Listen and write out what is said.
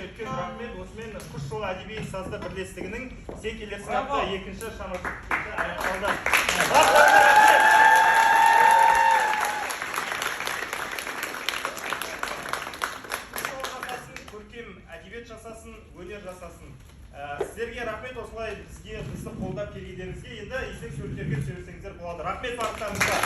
өткен рахмет. Осымен Құс жолы әдеби сазды бірлестігінің сен келерсің атты екінші шығармасы аяқталды. Көркем әдебиет жасасын, өнер жасасын. Сіздерге рахмет, осылай бізді қолдап келгендеріңізге. Енді естек суреттерге сөйлесеңіздер болады. Рахмет барлықтарыңызға.